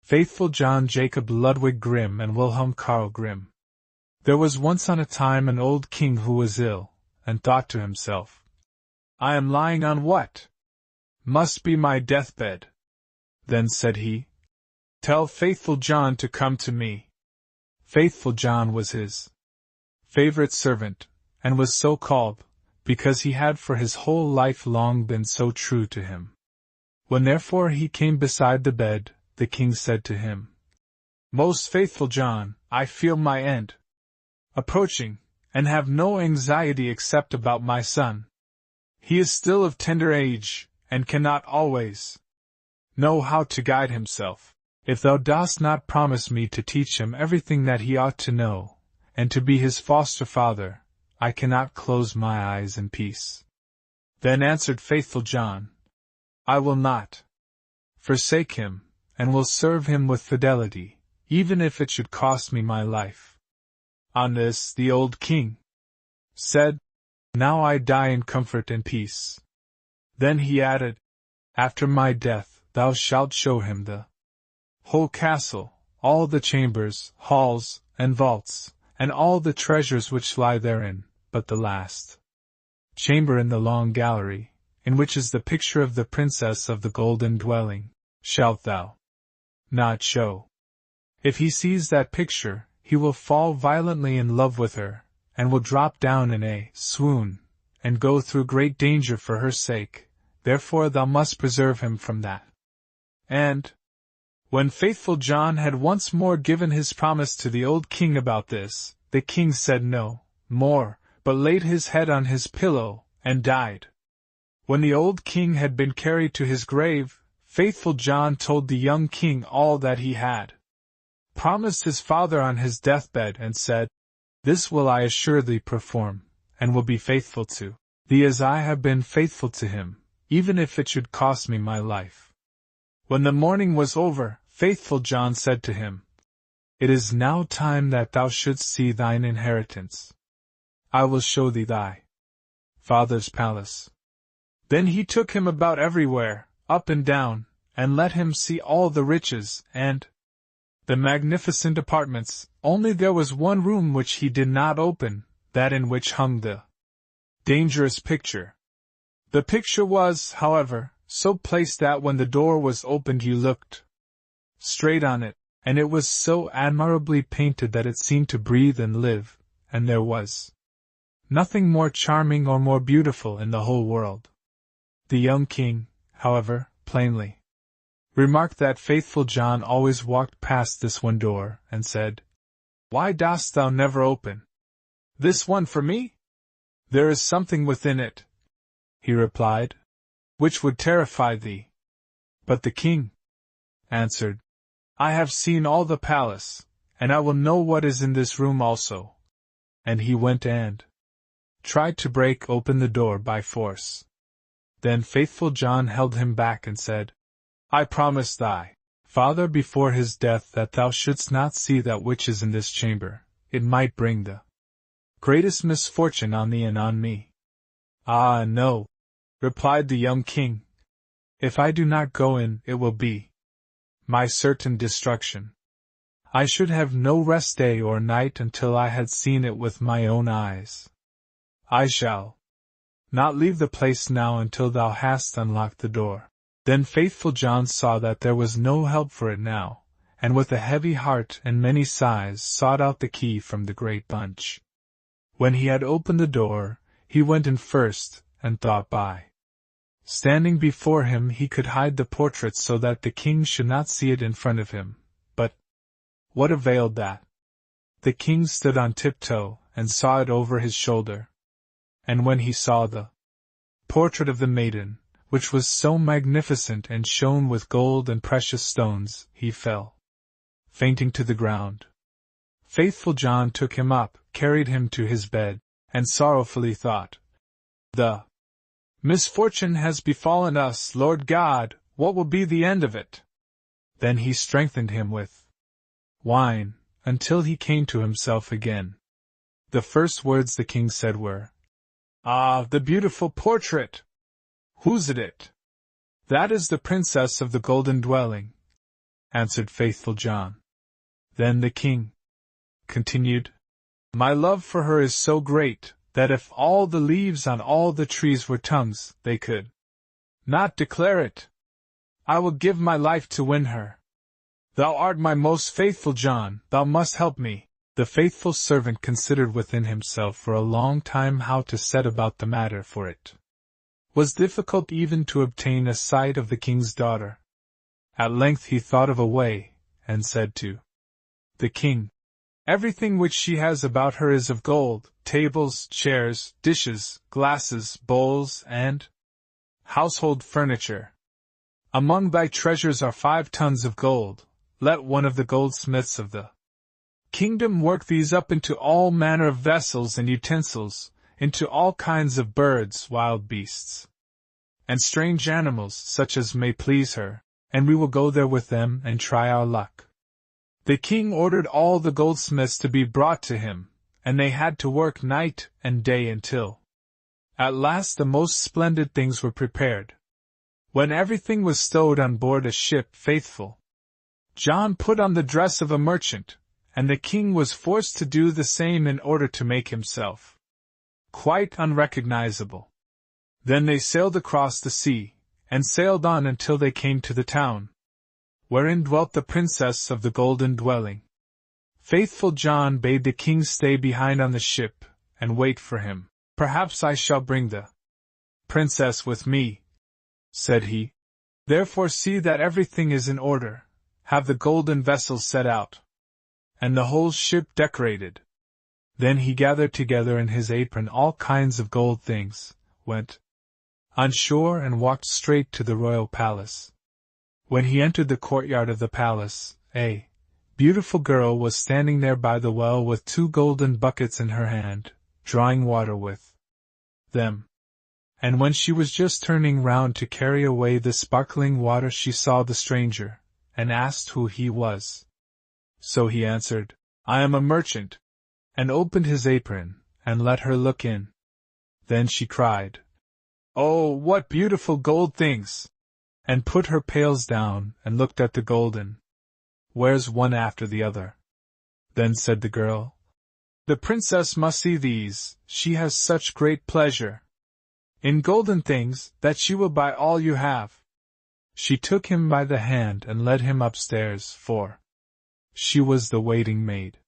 Faithful John Jacob Ludwig Grimm and Wilhelm Karl Grimm. There was once on a time an old king who was ill, and thought to himself, "I am lying on what? Must be my deathbed." Then said he, "Tell Faithful John to come to me." Faithful John was his favorite servant, and was so called, because he had for his whole life long been so true to him. When therefore he came beside the bed, the king said to him, "Most faithful John, I feel my end approaching, and have no anxiety except about my son. He is still of tender age, and cannot always know how to guide himself. If thou dost not promise me to teach him everything that he ought to know, and to be his foster father, I cannot close my eyes in peace." Then answered Faithful John, "I will not forsake him, and will serve him with fidelity, even if it should cost me my life." On this the old king said, "Now I die in comfort and peace." Then he added, "After my death thou shalt show him the whole castle, all the chambers, halls, and vaults, and all the treasures which lie therein, but the last chamber in the long gallery, in which is the picture of the princess of the golden dwelling, shalt thou not show. If he sees that picture, he will fall violently in love with her, and will drop down in a swoon, and go through great danger for her sake, therefore thou must preserve him from that." And, when Faithful John had once more given his promise to the old king about this, the king said no more, but laid his head on his pillow, and died. When the old king had been carried to his grave, Faithful John told the young king all that he had promised his father on his deathbed, and said, "This will I assuredly perform, and will be faithful to thee as I have been faithful to him, even if it should cost me my life." When the mourning was over, Faithful John said to him, "It is now time that thou shouldst see thine inheritance. I will show thee thy father's palace." Then he took him about everywhere, up and down, and let him see all the riches and the magnificent apartments. Only there was one room which he did not open, that in which hung the dangerous picture. The picture was, however, so placed that when the door was opened you looked straight on it, and it was so admirably painted that it seemed to breathe and live, and there was nothing more charming or more beautiful in the whole world. The young king, however, plainly remarked that Faithful John always walked past this one door, and said, "Why dost thou never open this one for me?" "There is something within it," he replied, "which would terrify thee." But the king answered, "I have seen all the palace, and I will know what is in this room also." And he went and tried to break open the door by force. Then Faithful John held him back and said, "I promise thy father before his death that thou shouldst not see that which is in this chamber. It might bring the greatest misfortune on thee and on me." "Ah, no," replied the young king. "If I do not go in, it will be my certain destruction. I should have no rest day or night until I had seen it with my own eyes. I shall not leave the place now until thou hast unlocked the door." Then Faithful John saw that there was no help for it now, and with a heavy heart and many sighs sought out the key from the great bunch. When he had opened the door, he went in first, and thought by standing before him he could hide the portrait so that the king should not see it in front of him. But what availed that? The king stood on tiptoe, and saw it over his shoulder. And when he saw the portrait of the maiden, which was so magnificent and shone with gold and precious stones, he fell fainting to the ground. Faithful John took him up, carried him to his bed, and sorrowfully thought, "The misfortune has befallen us, Lord God, what will be the end of it?" Then he strengthened him with wine, until he came to himself again. The first words the king said were, "Ah, the beautiful portrait! Whose is it?" "That is the princess of the golden dwelling," answered faithful John. Then the king continued, My love for her is so great, that if all the leaves on all the trees were tongues, they could not declare it. I will give my life to win her. Thou art my most faithful John, thou must help me. The faithful servant considered within himself for a long time how to set about the matter, for it was difficult even to obtain a sight of the king's daughter. At length he thought of a way, and said to the king, Everything which she has about her is of gold, tables, chairs, dishes, glasses, bowls, and household furniture. Among thy treasures are 5 tons of gold. Let one of the goldsmiths of the kingdom work these up into all manner of vessels and utensils, into all kinds of birds, wild beasts, and strange animals, such as may please her, and we will go there with them and try our luck. The king ordered all the goldsmiths to be brought to him, and they had to work night and day until at last the most splendid things were prepared. When everything was stowed on board a ship, faithful John put on the dress of a merchant, and the king was forced to do the same in order to make himself quite unrecognizable. Then they sailed across the sea, and sailed on until they came to the town wherein dwelt the princess of the golden dwelling. Faithful John bade the king stay behind on the ship, and wait for him. Perhaps I shall bring the princess with me, said he. Therefore see that everything is in order, have the golden vessels set out, and the whole ship decorated. Then he gathered together in his apron all kinds of gold things, went on shore and walked straight to the royal palace. When he entered the courtyard of the palace, a beautiful girl was standing there by the well with 2 golden buckets in her hand, drawing water with them. And when she was just turning round to carry away the sparkling water, she saw the stranger, and asked who he was. So he answered, I am a merchant, and opened his apron, and let her look in. Then she cried, Oh, what beautiful gold things! And put her pails down, and looked at the golden wares one after the other. Then said the girl, The princess must see these, she has such great pleasure in golden things, that she will buy all you have. She took him by the hand and led him upstairs, for she was the waiting maid.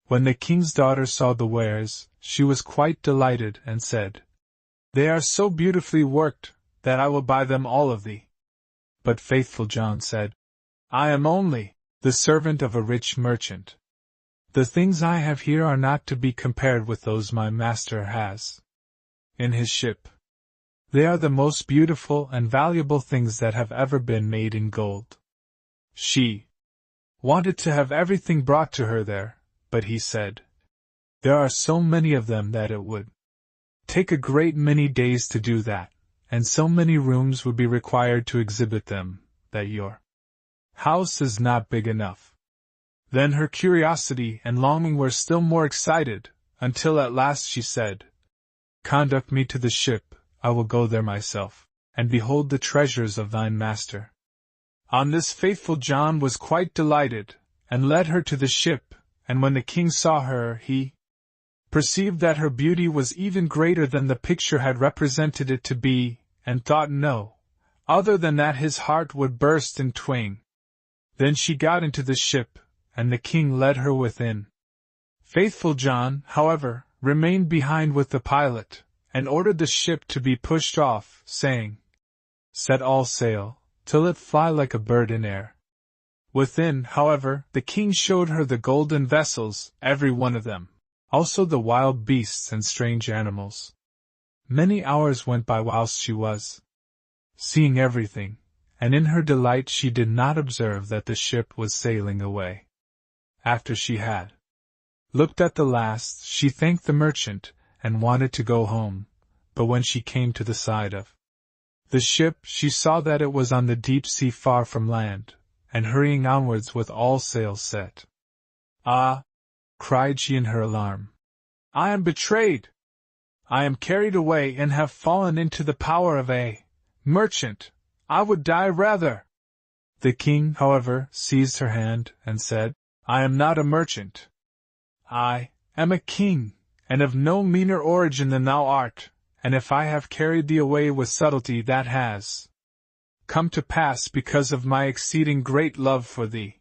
When the king's daughter saw the wares, she was quite delighted, and said, They are so beautifully worked, that I will buy them all of thee. But faithful John said, I am only the servant of a rich merchant. The things I have here are not to be compared with those my master has in his ship. They are the most beautiful and valuable things that have ever been made in gold. She wanted to have everything brought to her there, but he said, There are so many of them that it would take a great many days to do that, and so many rooms would be required to exhibit them, that your house is not big enough. Then her curiosity and longing were still more excited, until at last she said, Conduct me to the ship, I will go there myself, and behold the treasures of thine master. On this faithful John was quite delighted, and led her to the ship, and when the king saw her, he perceived that her beauty was even greater than the picture had represented it to be, and thought no other than that his heart would burst in twain. Then she got into the ship, and the king led her within. Faithful John, however, remained behind with the pilot, and ordered the ship to be pushed off, saying, Set all sail, till it fly like a bird in air. Within, however, the king showed her the golden vessels, every one of them, also the wild beasts and strange animals. Many hours went by whilst she was seeing everything, and in her delight she did not observe that the ship was sailing away. After she had looked at the last, she thanked the merchant, and wanted to go home, but when she came to the side of the ship, she saw that it was on the deep sea far from land, and hurrying onwards with all sails set. Ah! Cried she in her alarm. I am betrayed! I am carried away and have fallen into the power of a merchant. I would die rather The king, however, seized her hand, and said, I am not a merchant. I am a king, and of no meaner origin than thou art, and if I have carried thee away with subtlety, that has come to pass because of my exceeding great love for thee.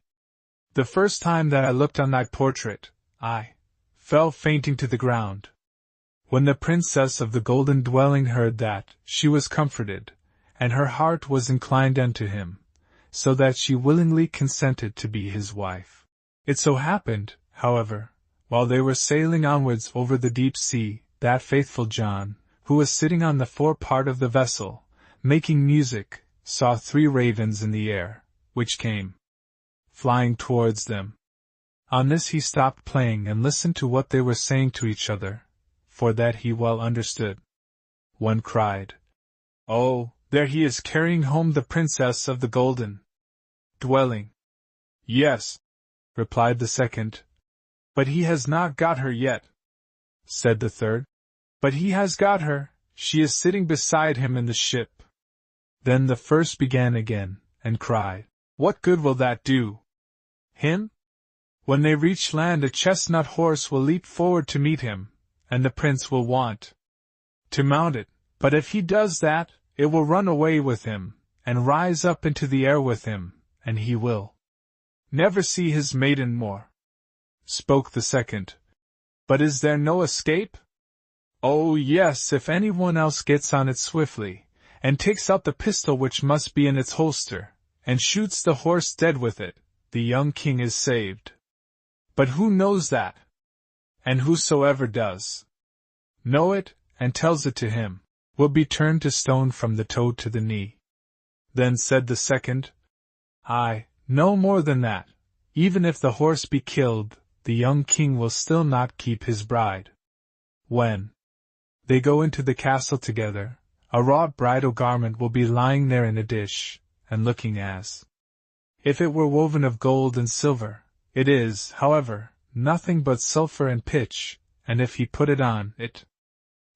The first time that I looked on thy portrait, I fell fainting to the ground. When the princess of the golden dwelling heard that, she was comforted, and her heart was inclined unto him, so that she willingly consented to be his wife. It so happened, however, while they were sailing onwards over the deep sea, that faithful John, who was sitting on the forepart of the vessel, making music, saw 3 ravens in the air, which came flying towards them. On this he stopped playing and listened to what they were saying to each other, for that he well understood. One cried, Oh, there he is carrying home the princess of the golden dwelling. Yes, replied the second. But he has not got her yet, said the third. But he has got her, she is sitting beside him in the ship. Then the first began again, and cried, What good will that do him? When they reach land, a chestnut horse will leap forward to meet him, and the prince will want to mount it, but if he does that, it will run away with him, and rise up into the air with him, and he will never see his maiden more. Spoke the second. But is there no escape? Oh yes, if anyone else gets on it swiftly, and takes out the pistol which must be in its holster, and shoots the horse dead with it, the young king is saved. But who knows that? And whosoever does know it, and tells it to him, will be turned to stone from the toe to the knee. Then said the second, I no more than that. Even if the horse be killed, the young king will still not keep his bride. When they go into the castle together, a wrought bridal garment will be lying there in a dish, and looking as if it were woven of gold and silver. It is, however, nothing but sulphur and pitch, and if he put it on, it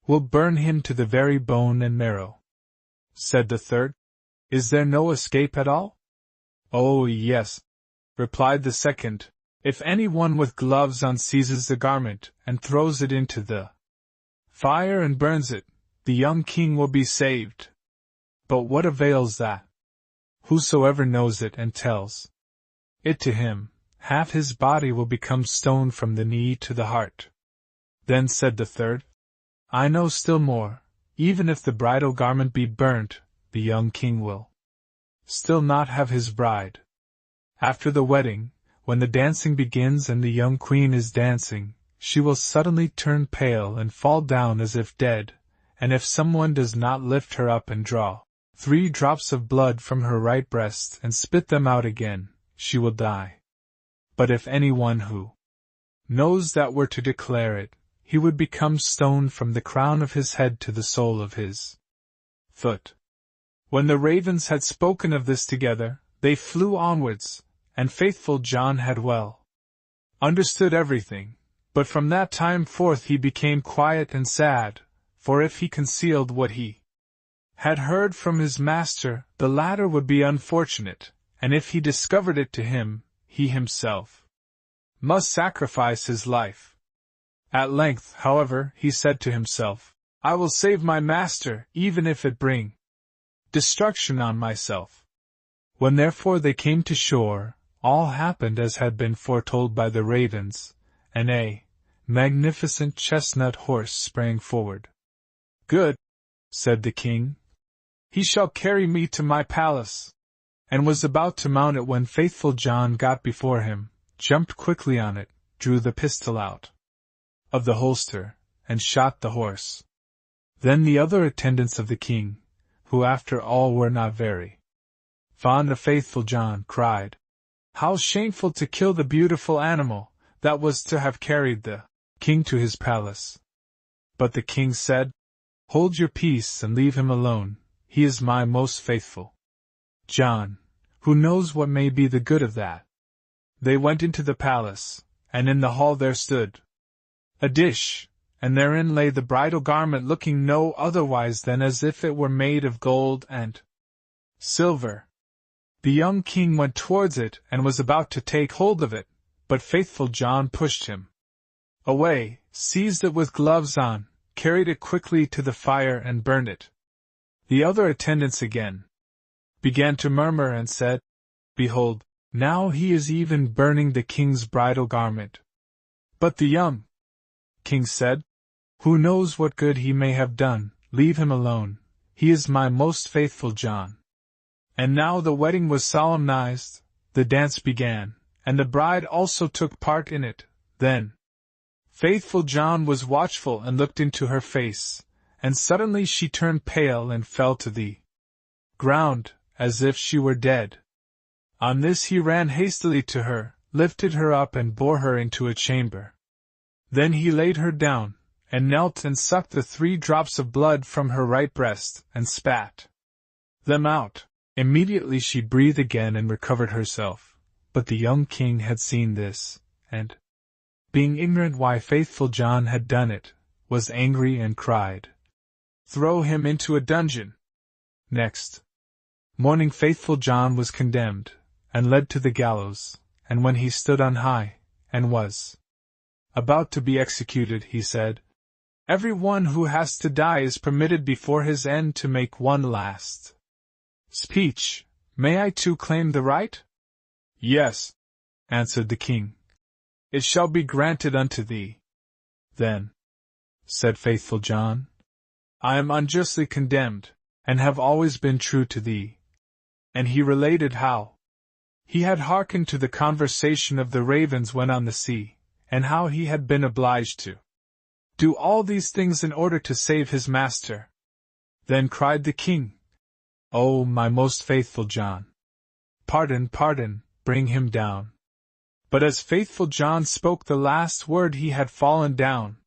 will burn him to the very bone and marrow. Said the third, Is there no escape at all? Oh yes, replied the second. If any one with gloves on seizes the garment, and throws it into the fire and burns it, the young king will be saved. But what avails that? Whosoever knows it and tells it to him, half his body will become stone from the knee to the heart. Then said the third, I know still more. Even if the bridal garment be burnt, the young king will still not have his bride. After the wedding, when the dancing begins and the young queen is dancing, she will suddenly turn pale and fall down as if dead, and if someone does not lift her up and draw 3 drops of blood from her right breast and spit them out again, she will die. But if anyone who knows that were to declare it, he would become stone from the crown of his head to the sole of his foot. When the ravens had spoken of this together, they flew onwards, and faithful John had well understood everything, but from that time forth he became quiet and sad, for if he concealed what he had heard from his master, the latter would be unfortunate, and if he discovered it to him, he himself must sacrifice his life. At length, however, he said to himself, I will save my master, even if it bring destruction on myself. When therefore they came to shore, all happened as had been foretold by the ravens, and a magnificent chestnut horse sprang forward. Good, said the king. He shall carry me to my palace. And was about to mount it when faithful John got before him, jumped quickly on it, drew the pistol out of the holster, and shot the horse. Then the other attendants of the king, who after all were not very fond of faithful John, cried, How shameful to kill the beautiful animal that was to have carried the king to his palace. But the king said, Hold your peace and leave him alone, he is my most faithful John, who knows what may be the good of that. They went into the palace, and in the hall there stood a dish, and therein lay the bridal garment looking no otherwise than as if it were made of gold and silver. The young king went towards it and was about to take hold of it, but faithful John pushed him away, seized it with gloves on, carried it quickly to the fire and burned it. The other attendants again began to murmur and said, "Behold, now he is even burning the king's bridal garment." But the young king said, "Who knows what good he may have done? Leave him alone. He is my most faithful John." And now the wedding was solemnized, the dance began, and the bride also took part in it. Then faithful John was watchful and looked into her face, and suddenly she turned pale and fell to the ground, as if she were dead. On this he ran hastily to her, lifted her up and bore her into a chamber. Then he laid her down, and knelt and sucked the 3 drops of blood from her right breast, and spat them out. Immediately she breathed again and recovered herself, but the young king had seen this, and, being ignorant why faithful John had done it, was angry and cried, "Throw him into a dungeon." Next morning faithful John was condemned, and led to the gallows, and when he stood on high, and was about to be executed, he said, "Every one who has to die is permitted before his end to make one last speech. May I too claim the right?" "Yes," answered the king. "It shall be granted unto thee." "Then," said faithful John, "I am unjustly condemned, and have always been true to thee." And he related how he had hearkened to the conversation of the ravens when on the sea, and how he had been obliged to do all these things in order to save his master. Then cried the king, "Oh, my most faithful John! Pardon, pardon, bring him down." But as faithful John spoke the last word he had fallen down,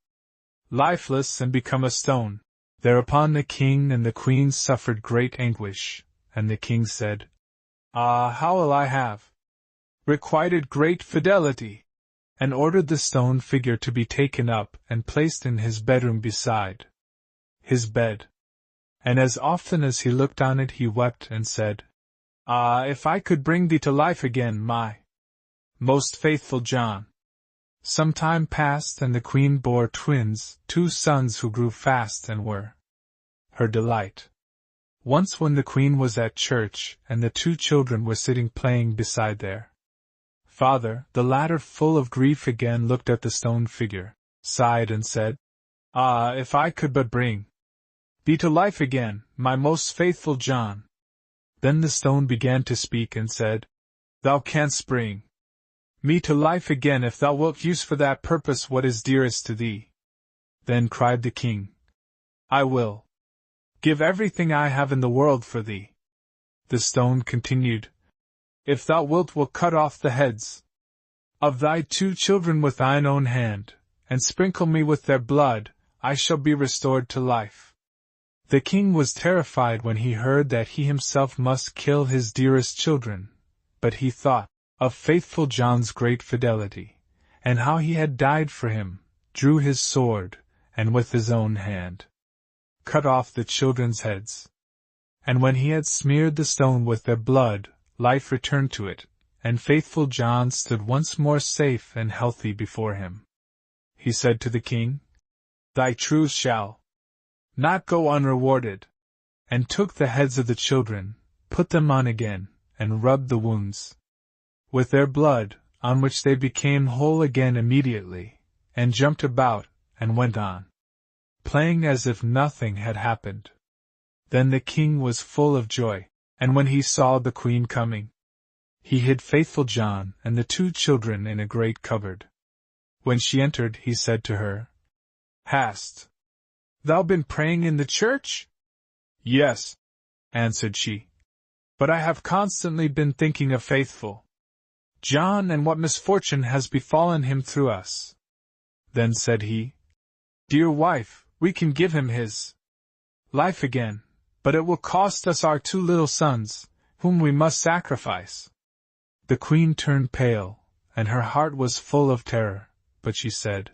lifeless and become a stone. Thereupon the king and the queen suffered great anguish, and the king said, "Ah, how will I have requited great fidelity," and ordered the stone figure to be taken up and placed in his bedroom beside his bed. And as often as he looked on it he wept and said, "Ah, if I could bring thee to life again, my most faithful John." Some time passed, and the queen bore twins, 2 sons who grew fast and were her delight. Once when the queen was at church, and the 2 children were sitting playing beside their father, the latter, full of grief, again looked at the stone figure, sighed and said, "Ah, if I could but bring thee to life again, my most faithful John." Then the stone began to speak and said, "Thou canst bring me to life again if thou wilt use for that purpose what is dearest to thee." Then cried the king, "I will give everything I have in the world for thee." The stone continued, "If thou wilt cut off the heads of thy 2 children with thine own hand, and sprinkle me with their blood, I shall be restored to life." The king was terrified when he heard that he himself must kill his dearest children, but he thought of faithful John's great fidelity, and how he had died for him, drew his sword, and with his own hand cut off the children's heads. And when he had smeared the stone with their blood, life returned to it, and faithful John stood once more safe and healthy before him. He said to the king, "Thy truth shall not go unrewarded," and took the heads of the children, put them on again, and rubbed the wounds with their blood, on which they became whole again immediately, and jumped about, and went on playing as if nothing had happened. Then the king was full of joy, and when he saw the queen coming, he hid faithful John and the 2 children in a great cupboard. When she entered, he said to her, "Hast thou been praying in the church?" "Yes," answered she, "but I have constantly been thinking of faithful John and what misfortune has befallen him through us." Then said he, "Dear wife, we can give him his life again, but it will cost us our 2 little sons, whom we must sacrifice." The queen turned pale, and her heart was full of terror, but she said,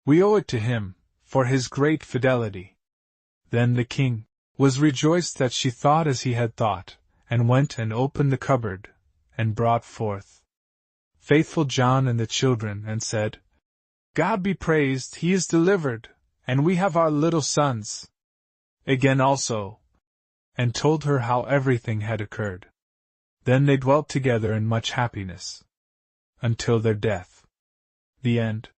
"We owe it to him, for his great fidelity." Then the king was rejoiced that she thought as he had thought, and went and opened the cupboard, and brought forth faithful John and the children, and said, God be praised, he is delivered, and we have our little sons again also, and told her how everything had occurred. Then they dwelt together in much happiness until their death. The end.